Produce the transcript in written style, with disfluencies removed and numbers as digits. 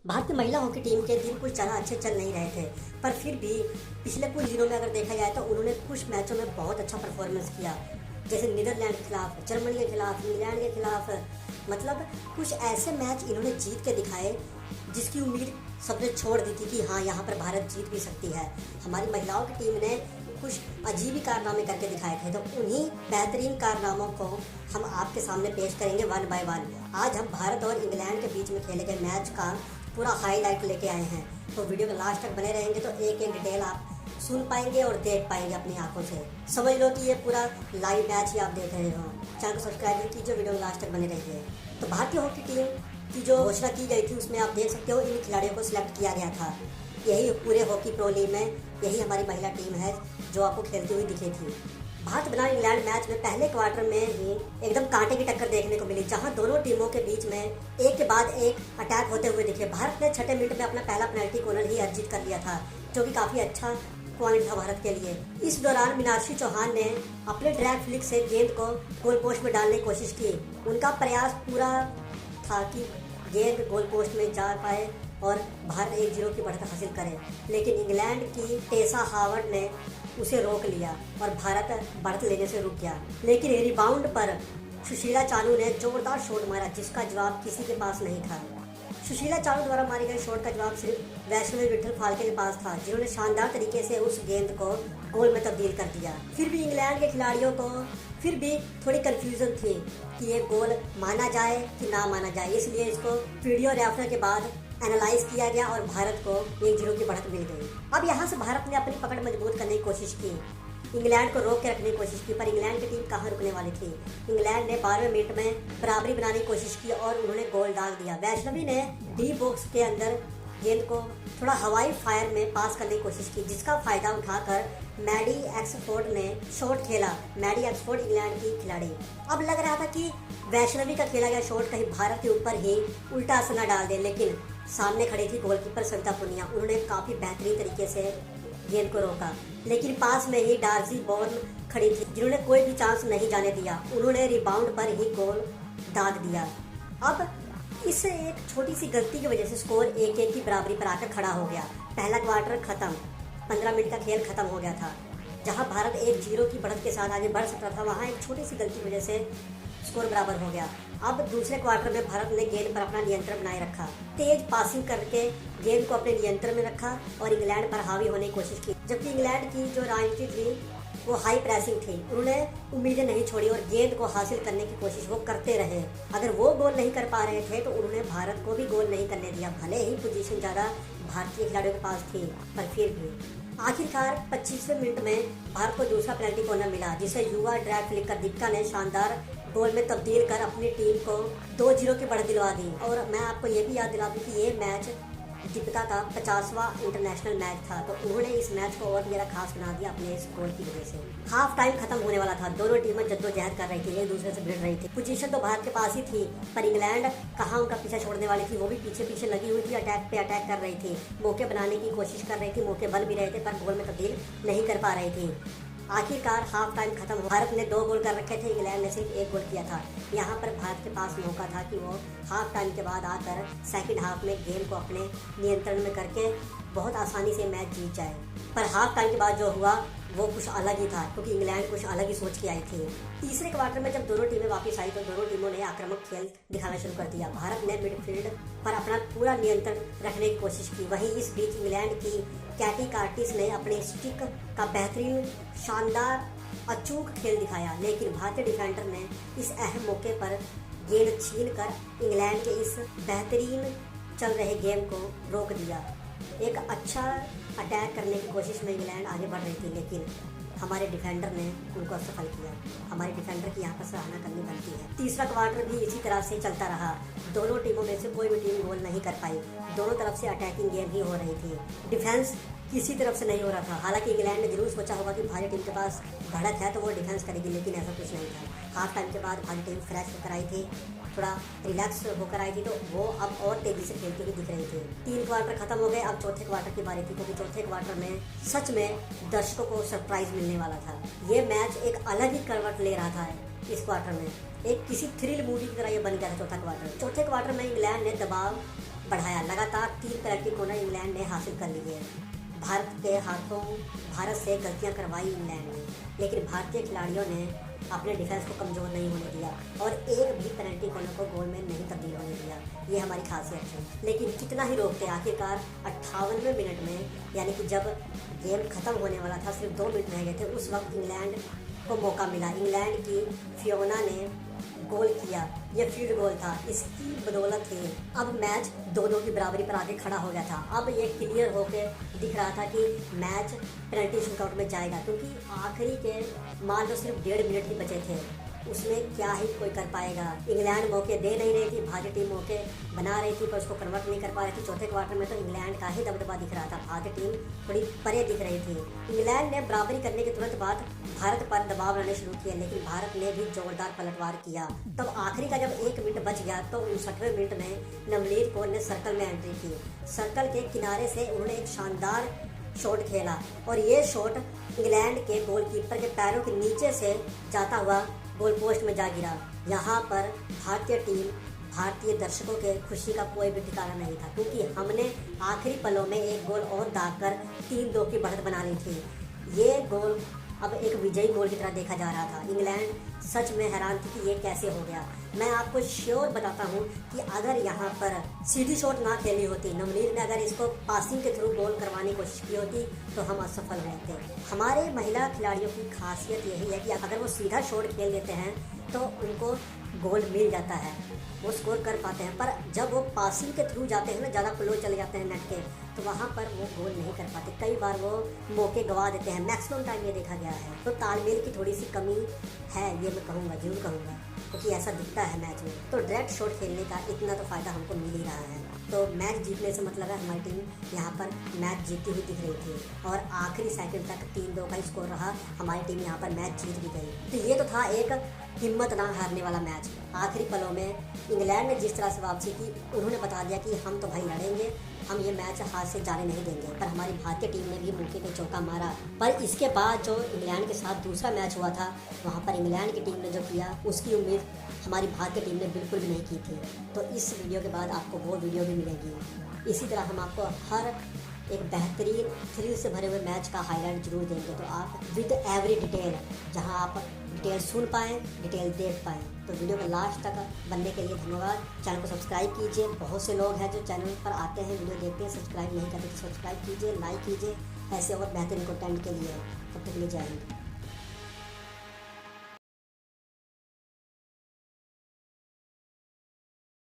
भारतीय महिला hockey team के दिन कुछ ज़्यादा अच्छे चल नहीं रहे थे, पर फिर भी पिछले कुछ दिनों में अगर देखा जाए तो उन्होंने कुछ मैचों में बहुत अच्छा परफॉर्मेंस किया। जैसे नीदरलैंड के खिलाफ, जर्मनी के खिलाफ, इंग्लैंड के खिलाफ। मतलब कुछ ऐसे मैच इन्होंने जीत के दिखाए जिसकी उम्मीद सबने छोड़ दी थी कि हाँ, यहाँ पर भारत जीत भी सकती है। हमारी महिलाओं की टीम ने कुछ अजीब ही कारनामे करके दिखाए थे, तो उन्हीं बेहतरीन कारनामों को हम आपके सामने पेश करेंगे वन बाय वन। आज हम भारत और इंग्लैंड के बीच में खेले गए मैच का पूरा हाईलाइट लेके आए हैं, तो वीडियो के लास्ट तक बने रहेंगे तो एक एक डिटेल आप सुन पाएंगे और देख पाएंगे अपनी आंखों से। समझ लो कि ये पूरा लाइव मैच ही आप देख रहे हो। चैनल को सब्सक्राइब भी कीजिए, वीडियो के लास्ट तक बने रहिए। तो भारतीय हॉकी टीम की जो घोषणा की गई थी उसमें आप देख सकते हो इन खिलाड़ियों को सिलेक्ट किया गया था। यही पूरे हॉकी प्रो लीग में यही हमारी महिला टीम है जो आपको खेलती हुई दिखी थी। भारत बनाम इंग्लैंड मैच में पहले क्वार्टर में ही एकदम कांटे की टक्कर देखने को मिली, जहां दोनों टीमों के बीच में एक के बाद एक अटैक होते हुए दिखे। भारत ने छठे मिनट में अपना पहला पेनल्टी कॉर्नर ही अर्जित कर लिया था, जो कि काफी अच्छा पॉइंट था भारत के लिए। इस दौरान मीनाक्षी चौहान ने अपने ड्रैग फ्लिक से गेंद को गोल पोस्ट में डालने की कोशिश की। उनका प्रयास पूरा था कि गेंद गोल पोस्ट में जा पाए और भारत 1-0 की बढ़त हासिल करे, लेकिन इंग्लैंड की टेसा हावर्ड ने उसे रोक लिया और भारत बढ़त लेने से रुक गया। लेकिन रिबाउंड पर सुशीला चानू ने जोरदार शॉट मारा जिसका जवाब किसी के पास नहीं था। सुशीला चानू द्वारा मारे गए शॉट का जवाब सिर्फ वैष्णवी विठल फाल्के के पास था, जिन्होंने शानदार तरीके से उस गेंद को गोल में तब्दील कर दिया। फिर भी इंग्लैंड के खिलाड़ियों को फिर भी थोड़ी कंफ्यूजन थी कि ये गोल माना जाए कि ना माना जाए, इसलिए इसको वीडियो रेफर के बाद एनालाइज किया गया और भारत को 1-0 की बढ़त मिल गई। अब यहाँ से भारत ने अपनी पकड़ मजबूत करने की कोशिश की, इंग्लैंड को रोक के रखने की कोशिश की, पर इंग्लैंड की टीम कहाँ रुकने वाली थी। इंग्लैंड ने 12वें मिनट में बराबरी बनाने की कोशिश की और उन्होंने गोल डाल दिया। वैष्णवी ने डी बॉक्स के अंदर गेंद को थोड़ा हवाई फायर में पास करने की कोशिश की, जिसका फायदा उठाकर मैडी एक्सफोर्ड ने शॉट खेला। मैडी एक्सफोर्ड इंग्लैंड की खिलाड़ी। अब लग रहा था कि वैष्णवी का खेला गया शॉट कहीं भारत के ऊपर ही उल्टा असर न डाल दे, लेकिन सामने खड़ी थी गोलकीपर सविता पुनिया। उन्होंने काफी बेहतरीन तरीके से गेंद को रोका, लेकिन पास में ही डार्सी बॉर्न खड़ी थी जिन्होंने कोई भी चांस नहीं जाने दिया। उन्होंने रिबाउंड पर ही गोल दाग दिया। अब इस एक छोटी सी गलती की वजह से स्कोर 1-1 की बराबरी पर आकर खड़ा हो गया। पहला क्वार्टर खत्म, 15 मिनट का खेल खत्म हो गया था। जहां भारत 1-0 की बढ़त के साथ आगे बढ़ सकता था, वहां एक छोटी सी गलती की वजह से स्कोर बराबर हो गया। अब दूसरे क्वार्टर में भारत ने गेंद पर अपना नियंत्रण बनाए रखा, तेज पासिंग करके गेंद को अपने नियंत्रण में रखा और इंग्लैंड पर हावी होने की कोशिश की। जबकि इंग्लैंड की जो रणनीति थी वो हाई प्रेसिंग थी, उन्होंने उम्मीदें नहीं छोड़ी और गेंद को हासिल करने की कोशिश वो करते रहे। अगर वो गोल नहीं कर पा रहे थे तो उन्होंने भारत को भी गोल नहीं करने दिया। भले ही पोजीशन ज़्यादा भारतीय खिलाड़ियों के पास थी, पर फिर भी आखिरकार 25वें मिनट में भारत को दूसरा पेनल्टी कॉर्नर मिला, जिसे युवा ड्रैग फ्लिक कर दीपिका ने शानदार गोल में तब्दील कर अपनी टीम को 2-0 की बढ़त दिलवा दी। और मैं आपको ये भी याद दिला दूं कि ये मैच दीपिका का 50वां इंटरनेशनल मैच था, तो उन्होंने इस मैच को और ज़्यादा खास बना दिया अपने इस गोल की वजह से। हाफ टाइम खत्म होने वाला था, दोनों टीमें जद्दोजहद कर रही थी, एक दूसरे से भिड़ रही थी। पोजीशन तो भारत के पास ही थी, पर इंग्लैंड कहाँ उनका पीछा छोड़ने वाली थी। वो भी पीछे पीछे लगी हुई थी, अटैक पे अटैक कर रही थी, मौके बनाने की कोशिश कर रही थी, मौके बन भी रहे थे पर गोल में तब्दील नहीं कर पा रही थी। आखिरकार हाफ टाइम खत्म, भारत ने 2 गोल कर रखे थे, इंग्लैंड ने सिर्फ 1 गोल किया था। यहाँ पर भारत के पास मौका था कि वो हाफ टाइम के बाद आकर सेकंड हाफ में गेम को अपने नियंत्रण में करके बहुत आसानी से मैच जीत जाए। पर हाफ टाइम के बाद जो हुआ वो कुछ अलग ही था, क्योंकि इंग्लैंड कुछ अलग ही सोच के आई थी। तीसरे क्वार्टर में जब दोनों टीमें वापस आई तो दोनों टीमों ने आक्रामक खेल दिखाना शुरू कर दिया। भारत ने मिडफील्ड पर अपना पूरा नियंत्रण रखने की कोशिश की। वहीं इस बीच इंग्लैंड की कैटी कार्टिस ने अपने स्टिक का बेहतरीन शानदार अचूक खेल दिखाया, लेकिन भारतीय डिफेंडर ने इस अहम मौके पर गेंद छीन कर इंग्लैंड के इस बेहतरीन चल रहे गेम को रोक दिया। एक अच्छा अटैक करने की कोशिश में इंग्लैंड आगे बढ़ रही थी, लेकिन हमारे डिफेंडर ने उनको असफल किया। हमारे डिफेंडर की यहाँ पर सराहना करनी बनती है। तीसरा क्वार्टर भी इसी तरह से चलता रहा, दोनों टीमों में से कोई भी टीम गोल नहीं कर पाई। दोनों तरफ से अटैकिंग गेम ही हो रही थी, डिफेंस किसी तरफ से नहीं हो रहा था। हालांकि इंग्लैंड ने जरूर सोचा होगा कि भारतीय टीम के पास बढ़त है तो वो डिफेंस करेगी, लेकिन ऐसा कुछ नहीं था। हाफ टाइम के बाद भारतीय टीम फ्रेश होकर आई थी, थोड़ा रिलैक्स होकर आई थी, तो वो अब और तेजी से खेलती हुई दिख रही थी। 3 क्वार्टर खत्म हो गए, अब चौथे क्वार्टर की बारी थी, क्योंकि चौथे क्वार्टर में सच में दर्शकों को सरप्राइज मिलने वाला था। ये मैच एक अलग ही करवट ले रहा था इस क्वार्टर में, एक किसी थ्रिल मूवी की तरह ये बन गया था चौथा क्वार्टर। चौथे क्वार्टर में इंग्लैंड ने दबाव बढ़ाया। लगातार 3 पेनल्टी कॉर्नर इंग्लैंड ने हासिल कर लिए। भारत के हाथों भारत से गलतियां करवाई इंग्लैंड ने, लेकिन भारतीय खिलाड़ियों ने अपने डिफेंस को कमज़ोर नहीं होने दिया और एक भी पेनल्टी कॉर्नर को गोल में नहीं तब्दील होने दिया। ये हमारी खासियत है। लेकिन कितना ही रोकते, आखिरकार 58वें मिनट में, यानी कि जब गेम खत्म होने वाला था, सिर्फ 2 मिनट रह गए थे, उस वक्त इंग्लैंड को मौका मिला। इंग्लैंड की फियोना ने गोल किया। ये फील्ड गोल था। इसकी बदौलत ही अब मैच 2-2 की बराबरी पर आके खड़ा हो गया था। अब ये क्लियर होके दिख रहा था कि मैच पेनल्टी शूटआउट में जाएगा, क्योंकि आखिरी के मान लो सिर्फ 1.5 मिनट ही बचे थे। उसमें क्या ही कोई कर पाएगा। इंग्लैंड मौके दे नहीं रही थी, भारतीय टीम मौके बना रही थी पर उसको कन्वर्ट नहीं कर पा रही थी। चौथे क्वार्टर में तो इंग्लैंड का ही दबदबा दिख रहा था, भारतीय टीम थोड़ी परे दिख रही थी। इंग्लैंड ने बराबरी करने के तुरंत बाद भारत पर दबाव बनाने शुरू किया, लेकिन भारत ने भी जोरदार पलटवार किया। तब आखिरी का जब 1 मिनट बच गया तो 59वें मिनट में नवनीत कौर ने सर्कल में एंट्री की। सर्कल के किनारे से उन्होंने एक शानदार शॉट खेला और ये शॉट इंग्लैंड के गोलकीपर के पैरों के नीचे से जाता हुआ गोल पोस्ट में जा गिरा। यहाँ पर भारतीय टीम, भारतीय दर्शकों के खुशी का कोई भी ठिकाना नहीं था, क्योंकि हमने आखिरी पलों में एक गोल और दागकर 3-2 की बढ़त बना ली थी। ये गोल अब एक विजयी गोल की तरह देखा जा रहा था। इंग्लैंड सच में हैरान थी कि ये कैसे हो गया। मैं आपको श्योर बताता हूँ कि अगर यहाँ पर सीधी शॉट ना खेली होती, नवनीत ने अगर इसको पासिंग के थ्रू गोल करवाने की कोशिश की होती तो हम असफल रहते। हमारे महिला खिलाड़ियों की खासियत यही है कि अगर वो सीधा शॉट खेल लेते हैं तो उनको गोल मिल जाता है, वो स्कोर कर पाते हैं। पर जब वो पासिंग के थ्रू जाते हैं ना, ज़्यादा क्लोज चले जाते हैं नेट के, तो वहाँ पर वो गोल नहीं कर पाते। कई बार वो मौके गंवा देते हैं। मैक्सिमम टाइम ये देखा गया है। तो तालमेल की थोड़ी सी कमी है, ये मैं कहूँगा, जरूर कहूँगा, क्योंकि ऐसा दिखता है मैच में। तो डायरेक्ट शॉट खेलने का इतना तो फ़ायदा हमको मिल ही रहा है। तो मैच जीतने से मतलब है हमारी टीम यहाँ पर मैच जीती हुई दिख रही थी और आखिरी सेकंड तक 3-2 का स्कोर रहा। हमारी टीम यहाँ पर मैच जीत भी गई। तो ये तो था एक हिम्मत ना हारने वाला मैच। आखिरी पलों में इंग्लैंड ने जिस तरह से वापसी की, उन्होंने बता दिया कि हम तो भाई लड़ेंगे, हम ये मैच हाथ से जाने नहीं देंगे। पर हमारी भारतीय टीम ने भी मौके पे चौका मारा। पर इसके बाद जो इंग्लैंड के साथ दूसरा मैच हुआ था, वहाँ पर इंग्लैंड की टीम ने जो किया उसकी उम्मीद हमारी भारतीय टीम ने बिल्कुल भी नहीं की थी। तो इस वीडियो के बाद आपको वो वीडियो भी मिलेगी। इसी तरह हम आपको हर एक बेहतरीन थ्रिल से भरे हुए मैच का हाईलाइट जरूर देंगे। तो आप विद एवरी डिटेल, जहां आप डिटेल सुन पाएँ, डिटेल देख पाएँ। तो वीडियो के लास्ट तक बनने के लिए धन्यवाद। चैनल को सब्सक्राइब कीजिए। बहुत से लोग हैं जो चैनल पर आते हैं, वीडियो देखते हैं, सब्सक्राइब नहीं करते, तो सब्सक्राइब कीजिए, लाइक कीजिए ऐसे और बेहतरीन कंटेंट के लिए। तब तक के लिए जय हिंद।